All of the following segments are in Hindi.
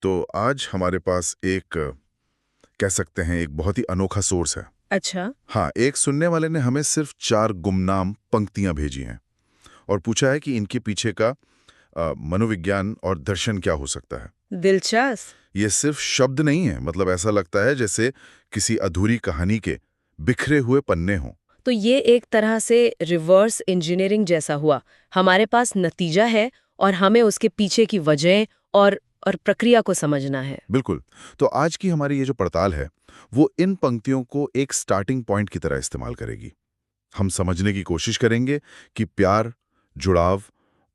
तो आज हमारे पास एक कह सकते हैं एक बहुत ही अनोखा सोर्स है। अच्छा। हाँ, एक सुनने वाले ने हमें सिर्फ 4 गुमनाम पंक्तियां भेजी हैं और पूछा है कि इनके पीछे का मनोविज्ञान और दर्शन क्या हो सकता है। दिलचस्प। ये सिर्फ शब्द नहीं है, मतलब ऐसा लगता है जैसे किसी अधूरी कहानी के बिखरे हुए पन्ने हों। तो ये एक तरह से रिवर्स इंजीनियरिंग जैसा हुआ। हमारे पास नतीजा है और हमें उसके पीछे की वजह और प्रक्रिया को समझना है। बिल्कुल। तो आज की हमारी ये जो पड़ताल है, वो इन पंक्तियों को एक स्टार्टिंग पॉइंट की तरह इस्तेमाल करेगी। हम समझने की कोशिश करेंगे कि प्यार, जुड़ाव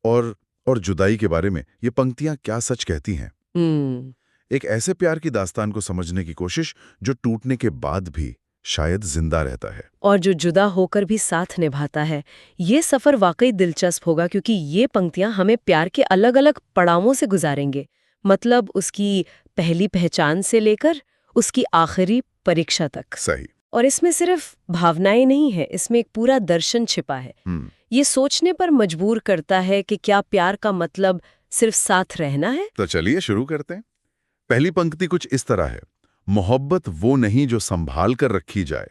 और जुदाई के बारे में ये पंक्तियां क्या सच कहती हैं। हम्म। एक ऐसे प्यार की दास्तान को समझने की कोशिश जो टूटने के बाद भी शायद जिंदा रहता है। और जो जुदा होकर भी साथ निभाता है। ये सफर वाकई दिलचस्प होगा क्योंकि ये पंक्तियां हमें प्यार के अलग-अलग पड़ावों से गुजारेंगे। मतलब उसकी पहली पहचान से लेकर उसकी आखिरी परीक्षा तक। सही। और इसमें सिर्फ भावनाएं नहीं है, इसमें एक पूरा दर्शन छिपा है। ये सोचने पर मजबूर करता है कि क्या प्यार का मतलब सिर्फ साथ रहना है। तो चलिए शुरू करते हैं। पहली पंक्ति कुछ इस तरह है। मोहब्बत वो नहीं जो संभाल कर रखी जाए,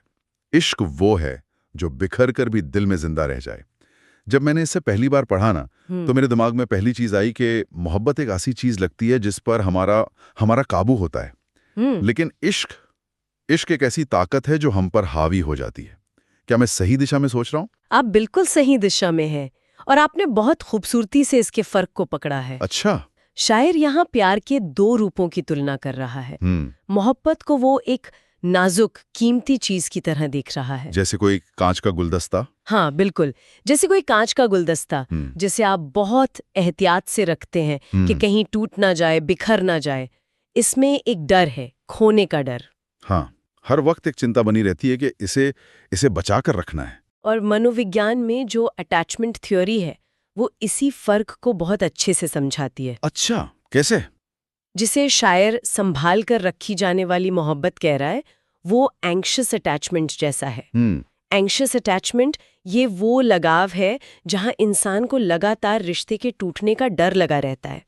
इश्क वो है जो बिखर कर भी दिल में जिंदा रह जाए। जब मैंने इसे पहली बार पढ़ा ना, तो मेरे दिमाग में पहली चीज आई कि मोहब्बत एक ऐसी चीज लगती है जिस पर हमारा हमारा काबू होता है। हम्म। लेकिन इश्क इश्क एक ऐसी ताकत है जो हम पर हावी हो जाती है। क्या मैं सही दिशा में सोच रहा हूँ? आप बिल्कुल सही दिशा में हैं और आपने बहुत खूबसूरती से इसके फर्क को पकड़ा है। अच्छा। शायर यहाँ प्यार के दो रूपों की तुलना कर रहा है। मोहब्बत को वो एक नाजुक कीमती चीज की तरह देख रहा है। जैसे कोई कांच का गुलदस्ता। हाँ बिल्कुल, जैसे कोई कांच का गुलदस्ता जिसे आप बहुत एहतियात से रखते हैं कि कहीं टूट ना जाए, बिखर ना जाए। इसमें एक डर है, खोने का डर। हाँ, हर वक्त एक चिंता बनी रहती है कि इसे इसे बचा कर रखना है। और मनोविज्ञान में जो अटैचमेंट थ्योरी है वो इसी फर्क को बहुत अच्छे से समझाती है। अच्छा, कैसे? जिसे शायर संभाल कर रखी जाने वाली मोहब्बत कह रहा है, वो एंग्शियस अटैचमेंट जैसा है। एंग्शियस अटैचमेंट ये वो लगाव है जहां इंसान को लगातार रिश्ते के टूटने का डर लगा रहता है।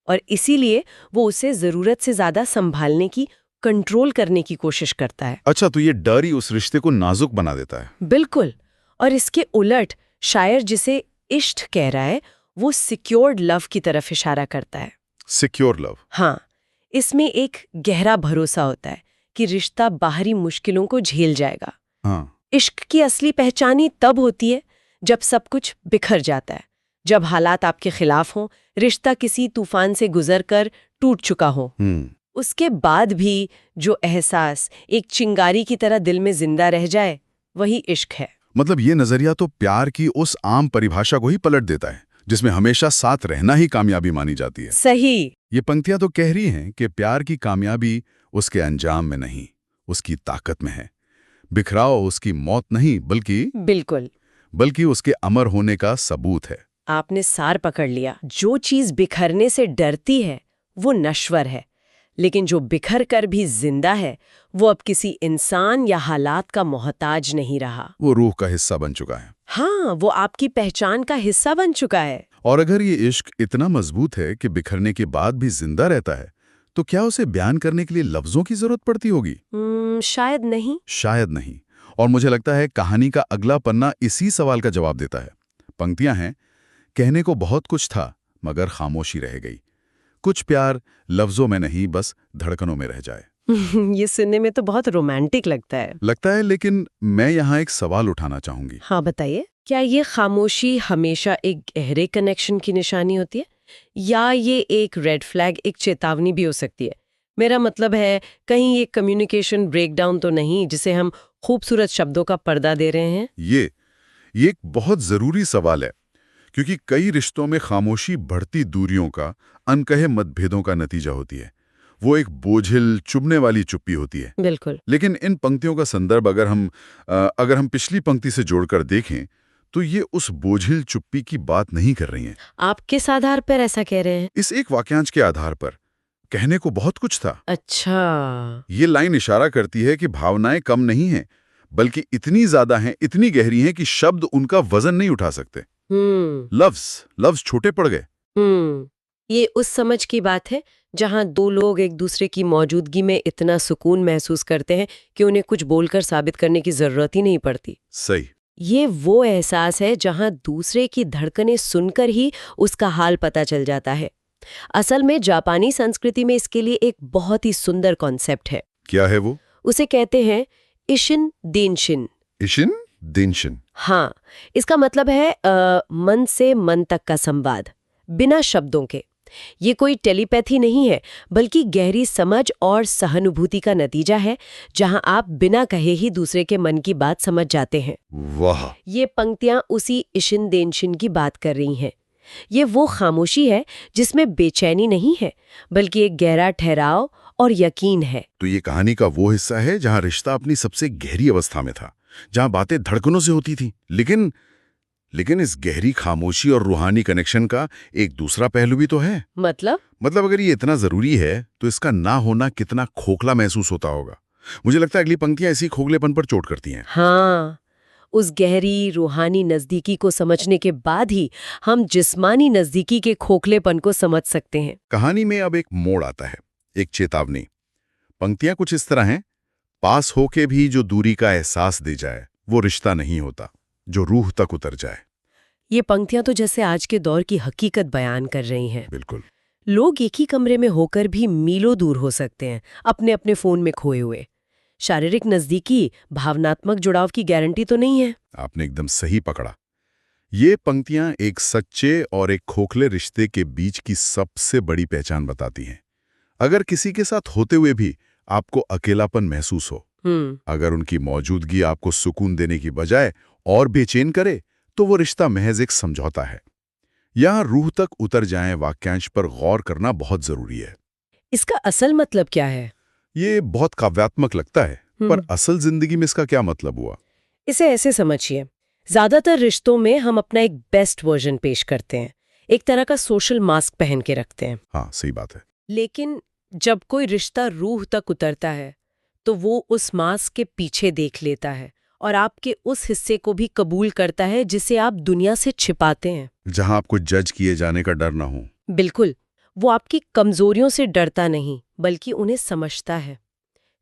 और इसीलिए वो उसे जरूरत से ज्यादा संभालने की, कंट्रोल करने की कोशिश करता है। अच्छा, तो ये डर ही उस रिश्ते को नाजुक बना देता है। बिल्कुल। और इसके उलट शायर जिसे इश्क कह रहा है वो सिक्योर्ड लव की तरफ इशारा करता है। Secure love. हाँ, इसमें एक गहरा भरोसा होता है कि रिश्ता बाहरी मुश्किलों को झेल जाएगा। हाँ। इश्क की असली पहचान ही तब होती है जब सब कुछ बिखर जाता है, जब हालात आपके खिलाफ हों, रिश्ता किसी तूफान से गुजरकर टूट चुका हो। उसके बाद भी जो एहसास एक चिंगारी की तरह दिल में जिंदा रह जाए, वही इश्क है। मतलब ये नजरिया तो प्यार की उस आम परिभाषा को ही पलट देता है जिसमें हमेशा साथ रहना ही कामयाबी मानी जाती है। सही। ये पंक्तियां तो कह रही हैं कि प्यार की कामयाबी उसके अंजाम में नहीं, उसकी ताकत में है। बिखराव उसकी मौत नहीं, बल्कि उसके अमर होने का सबूत है। आपने सार पकड़ लिया। जो चीज बिखरने से डरती है वो नश्वर है, लेकिन जो बिखर कर भी जिंदा है वो अब किसी इंसान या हालात का मोहताज नहीं रहा। वो रूह का हिस्सा बन चुका है। हाँ, वो आपकी पहचान का हिस्सा बन चुका है। और अगर ये इश्क इतना मजबूत है कि बिखरने के बाद भी जिंदा रहता है, तो क्या उसे बयान करने के लिए लफ्जों की जरूरत पड़ती होगी? शायद नहीं। शायद नहीं। और मुझे लगता है कहानी का अगला पन्ना इसी सवाल का जवाब देता है। पंक्तियां हैं, कहने को बहुत कुछ था मगर खामोशी रह गई। कुछ प्यार लफ्जों में नहीं, बस धड़कनों में रह जाए। ये सुनने में तो बहुत रोमांटिक लगता है। लेकिन मैं यहाँ एक सवाल उठाना चाहूंगी। हाँ बताइए। क्या ये खामोशी हमेशा एक गहरे कनेक्शन की निशानी होती है, या ये एक रेड फ्लैग, एक चेतावनी भी हो सकती है? मेरा मतलब है, कहीं ये कम्युनिकेशन ब्रेकडाउन तो नहीं जिसे हम खूबसूरत शब्दों का पर्दा दे रहे हैं? ये एक बहुत जरूरी सवाल है, क्योंकि कई रिश्तों में खामोशी बढ़ती दूरियों का, अनकहे मतभेदों का नतीजा होती है। वो एक बोझिल, चुभने वाली चुप्पी होती है। बिल्कुल। लेकिन इन पंक्तियों का संदर्भ अगर हम पिछली पंक्ति से जोड़कर देखें, तो ये उस बोझिल चुप्पी की बात नहीं कर रही हैं। आप किस आधार पर ऐसा कह रहे हैं? इस एक वाक्यांश के आधार पर, कहने को बहुत कुछ था। अच्छा। ये लाइन इशारा करती है कि भावनाएं कम नहीं हैं, बल्कि इतनी ज्यादा हैं, इतनी गहरी हैं कि शब्द उनका वजन नहीं उठा सकते। लफ्ज छोटे पड़ गए। ये उस समझ की बात है जहां दो लोग एक दूसरे की मौजूदगी में इतना सुकून महसूस करते हैं कि उन्हें कुछ बोलकर साबित करने की जरूरत ही नहीं पड़ती। सही। ये वो एहसास है जहां दूसरे की धड़कनें सुनकर ही उसका हाल पता चल जाता है। असल में जापानी संस्कृति में इसके लिए एक बहुत ही सुंदर कॉन्सेप्ट है। क्या है वो? उसे कहते हैं इशिन देनशिन। इशिन देनशिन। हाँ, इसका मतलब है मन से मन तक का संवाद, बिना शब्दों के। ये कोई टेलीपैथी नहीं है, बल्कि गहरी समझ और सहानुभूति का नतीजा है, जहां आप बिना कहे ही दूसरे के मन की बात समझ जाते हैं। वाह! ये पंक्तियां उसी इशिन देनशिन की बात कर रही हैं। ये वो खामोशी है जिसमें बेचैनी नहीं है, बल्कि एक गहरा ठहराव और यकीन है। तो ये कहानी का वो हिस्सा है जहां रिश्ता अपनी सबसे गहरी अवस्था में था, जहां बातें धड़कनों से होती थी। लेकिन इस गहरी खामोशी और रूहानी कनेक्शन का एक दूसरा पहलू भी तो है। मतलब अगर ये इतना जरूरी है तो इसका ना होना कितना खोखला महसूस होता होगा। मुझे लगता है अगली पंक्तियां इसी खोखलेपन पर चोट करती हैं। हाँ, उस गहरी रूहानी नजदीकी को समझने के बाद ही हम जिस्मानी नजदीकी के खोखलेपन को समझ सकते हैं। कहानी में अब एक मोड़ आता है, एक चेतावनी। पंक्तियां कुछ इस तरह हैं, पास होके भी जो दूरी का एहसास दे जाए वो रिश्ता नहीं होता, जो रूह तक उतर जाए। ये पंक्तियां तो जैसे आज के दौर की हकीकत बयान कर रही हैं। बिल्कुल। लोग एक ही कमरे में होकर भी मीलों दूर हो सकते हैं, अपने अपने फोन में खोए हुए। शारीरिक नजदीकी भावनात्मक जुड़ाव की गारंटी तो नहीं है। आपने एकदम सही पकड़ा। ये पंक्तियां एक सच्चे और एक खोखले रिश्ते के बीच की सबसे बड़ी पहचान बताती हैं। अगर किसी के साथ होते हुए भी आपको अकेलापन महसूस हो, अगर उनकी मौजूदगी आपको सुकून देने की बजाय और बेचैन करे, तो वो रिश्ता महज एक समझौता है। यहां रूह तक उतर जाएं वाक्यांश पर गौर करना बहुत जरूरी है। इसका असल मतलब क्या है? ये बहुत काव्यात्मक लगता है, पर असल जिंदगी में इसका क्या मतलब हुआ? इसे ऐसे समझिए, ज्यादातर रिश्तों में हम अपना एक बेस्ट वर्जन पेश करते हैं, एक तरह का सोशल मास्क पहन के रखते हैं। हाँ, सही बात है। लेकिन जब कोई रिश्ता रूह तक उतरता है, तो वो उस मास्क के पीछे देख लेता है और आपके उस हिस्से को भी कबूल करता है जिसे आप दुनिया से छिपाते हैं। जहां आपको जज किए जाने का डर ना हो। बिल्कुल, वो आपकी कमजोरियों से डरता नहीं, बल्कि उन्हें समझता है।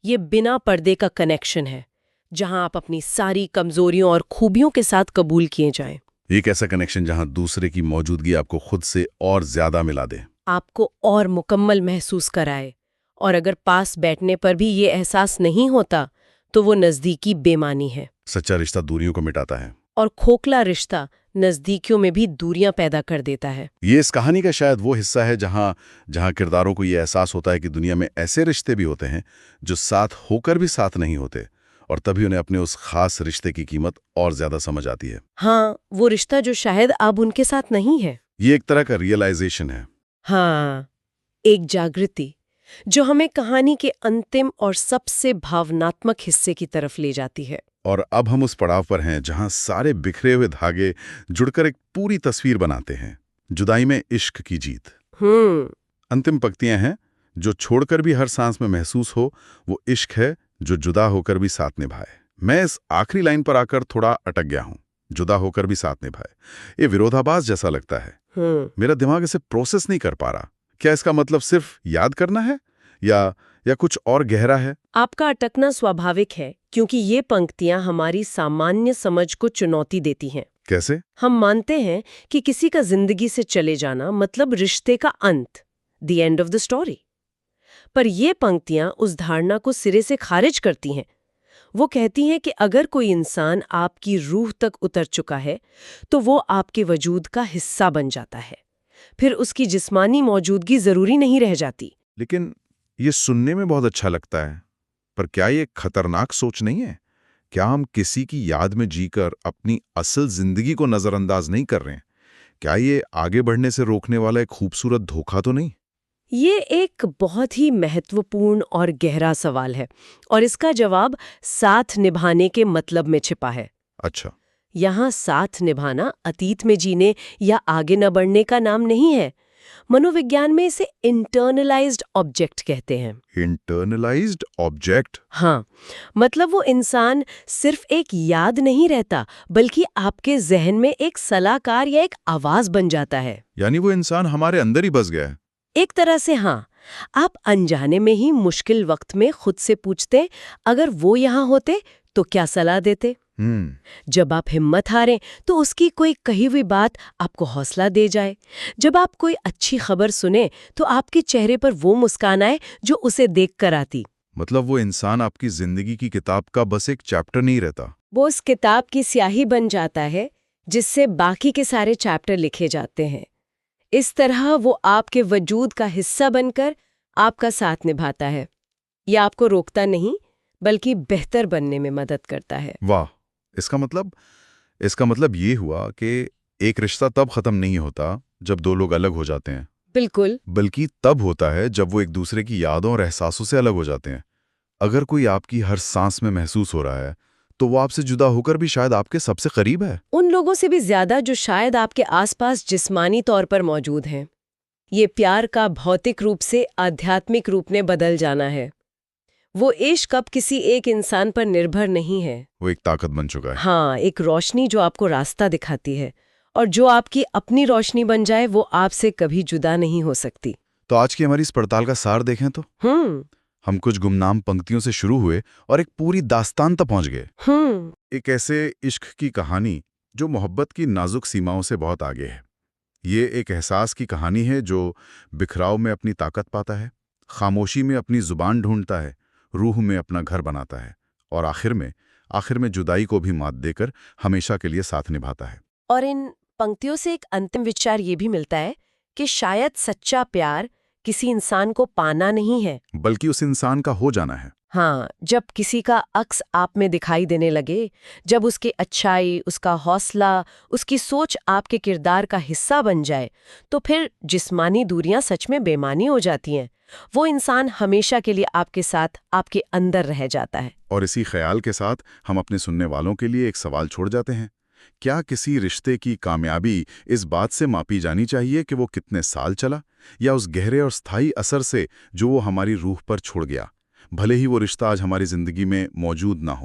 ये बिना पर्दे का कनेक्शन है, जहां आप अपनी सारी कमजोरियों और खूबियों के साथ कबूल किए जाएं। एक ऐसा कनेक्शन जहां दूसरे की मौजूदगी आपको खुद से और ज्यादा मिला दे, आपको और मुकम्मल महसूस कराए। और अगर पास बैठने पर भी ये एहसास नहीं होता, तो वो नज़दीकी बेमानी है। सच्चा रिश्ता दूरियों को मिटाता है, और खोखला रिश्ता नज़दीकियों में भी दूरियां पैदा कर देता है। ये इस कहानी का शायद वो हिस्सा है जहां किरदारों को ये एहसास होता है कि दुनिया में ऐसे रिश्ते भी होते हैं जो साथ होकर भी साथ नहीं होते, और तभी उन्हें अपने उस खास रिश्ते की कीमत और ज्यादा समझ आती है। हाँ, वो रिश्ता जो शायद अब उनके साथ नहीं है। ये एक तरह का रियलाइजेशन है। हाँ, एक जागृति जो हमें कहानी के अंतिम और सबसे भावनात्मक हिस्से की तरफ ले जाती है। और अब हम उस पड़ाव पर हैं जहां सारे बिखरे हुए धागे जुड़कर एक पूरी तस्वीर बनाते हैं, जुदाई में इश्क की जीत। अंतिम पंक्तियां हैं, जो छोड़कर भी हर सांस में महसूस हो वो इश्क है जो जुदा होकर भी साथ निभाए। मैं इस आखिरी लाइन पर आकर थोड़ा अटक गया हूं, जुदा होकर भी साथ निभाए। ये विरोधाभास जैसा लगता है। मेरा दिमाग इसे प्रोसेस नहीं कर पा रहा। क्या इसका मतलब सिर्फ याद करना है या कुछ और गहरा है? आपका अटकना स्वाभाविक है, क्योंकि ये पंक्तियां हमारी सामान्य समझ को चुनौती देती हैं। कैसे? हम मानते हैं कि किसी का जिंदगी से चले जाना मतलब रिश्ते का अंत, the end of the story. पर ये पंक्तियां उस धारणा को सिरे से खारिज करती हैं। वो कहती हैं कि अगर कोई इंसान आपकी रूह तक उतर चुका है, तो वो आपके वजूद का हिस्सा बन जाता है। फिर उसकी जिस्मानी मौजूदगी जरूरी नहीं रह जाती। लेकिन ये सुनने में बहुत अच्छा लगता है, पर क्या ये खतरनाक सोच नहीं है? क्या हम किसी की याद में जीकर अपनी असल जिंदगी को नजरअंदाज नहीं कर रहे हैं? क्या ये आगे बढ़ने से रोकने वाला एक खूबसूरत धोखा तो नहीं? ये एक बहुत ही महत्वपूर्ण और गहरा सवाल है, और इसका जवाब साथ निभाने के मतलब में छिपा है। अच्छा। यहाँ साथ निभाना अतीत में जीने या आगे न बढ़ने का नाम नहीं है। मनोविज्ञान में इसे इंटरनलाइज्ड ऑब्जेक्ट कहते हैं। Internalised object? हाँ, मतलब वो इंसान सिर्फ एक याद नहीं रहता, बल्कि आपके जहन में एक सलाहकार या एक आवाज बन जाता है। यानी वो इंसान हमारे अंदर ही बस गया है। एक तरह से हाँ। आप अनजाने में ही मुश्किल वक्त में खुद से पूछते, अगर वो यहाँ होते तो क्या सलाह देते। जब आप हिम्मत हारें तो उसकी कोई कही हुई बात आपको हौसला दे जाए। जब आप कोई अच्छी खबर सुने तो आपके चेहरे पर वो मुस्कान आए जो उसे देखकर आती। मतलब वो इंसान आपकी जिंदगी की किताब का बस एक चैप्टर नहीं रहता, वो उस किताब की स्याही बन जाता है जिससे बाकी के सारे चैप्टर लिखे जाते हैं। इस तरह वो आपके वजूद का हिस्सा बनकर आपका साथ निभाता है। यह आपको रोकता नहीं, बल्कि बेहतर बनने में मदद करता है। वाह! इसका मतलब ये हुआ कि एक रिश्ता तब खत्म नहीं होता जब दो लोग अलग हो जाते हैं। बिल्कुल। बल्कि तब होता है जब वो एक दूसरे की यादों और एहसासों से अलग हो जाते हैं। अगर कोई आपकी हर सांस में महसूस हो रहा है, तो वो आपसे जुदा होकर भी शायद आपके सबसे करीब है। उन लोगों से भी ज्यादा जो शायद आपके आसपास जिस्मानी तौर पर मौजूद हैं। ये प्यार का भौतिक रूप से आध्यात्मिक रूप में बदल जाना है। वो इश्क अब किसी एक इंसान पर निर्भर नहीं है। वो एक ताकत बन चुका है। हाँ, एक रोशनी जो आपको रास्ता दिखाती है, और जो आपकी अपनी रोशनी बन जाए वो आपसे कभी जुदा नहीं हो सकती। तो आज की हमारी इस पड़ताल का सार देखें तो हम कुछ गुमनाम पंक्तियों से शुरू हुए और एक पूरी दास्तान तक पहुंच गए। एक ऐसे इश्क की कहानी जो मोहब्बत की नाजुक सीमाओं से बहुत आगे है। ये एक एहसास की कहानी है जो बिखराव में अपनी ताकत पाता है, खामोशी में अपनी जुबान ढूंढता है, रूह में अपना घर बनाता है और आखिर में जुदाई को भी मात देकर हमेशा के लिए साथ निभाता है। और इन पंक्तियों से एक अंतिम विचार ये भी मिलता है कि शायद सच्चा प्यार किसी इंसान को पाना नहीं है, बल्कि उस इंसान का हो जाना है। हाँ, जब किसी का अक्स आप में दिखाई देने लगे, जब उसकी अच्छाई, उसका हौसला, उसकी सोच आपके किरदार का हिस्सा बन जाए, तो फिर जिस्मानी दूरियां सच में बेमानी हो जाती हैं। वो इंसान हमेशा के लिए आपके साथ, आपके अंदर रह जाता है। और इसी ख्याल के साथ हम अपने सुनने वालों के लिए एक सवाल छोड़ जाते हैं। क्या किसी रिश्ते की कामयाबी इस बात से मापी जानी चाहिए कि वो कितने साल चला, या उस गहरे और स्थायी असर से जो वो हमारी रूह पर छोड़ गया, भले ही वो रिश्ता आज हमारी जिंदगी में मौजूद ना हो?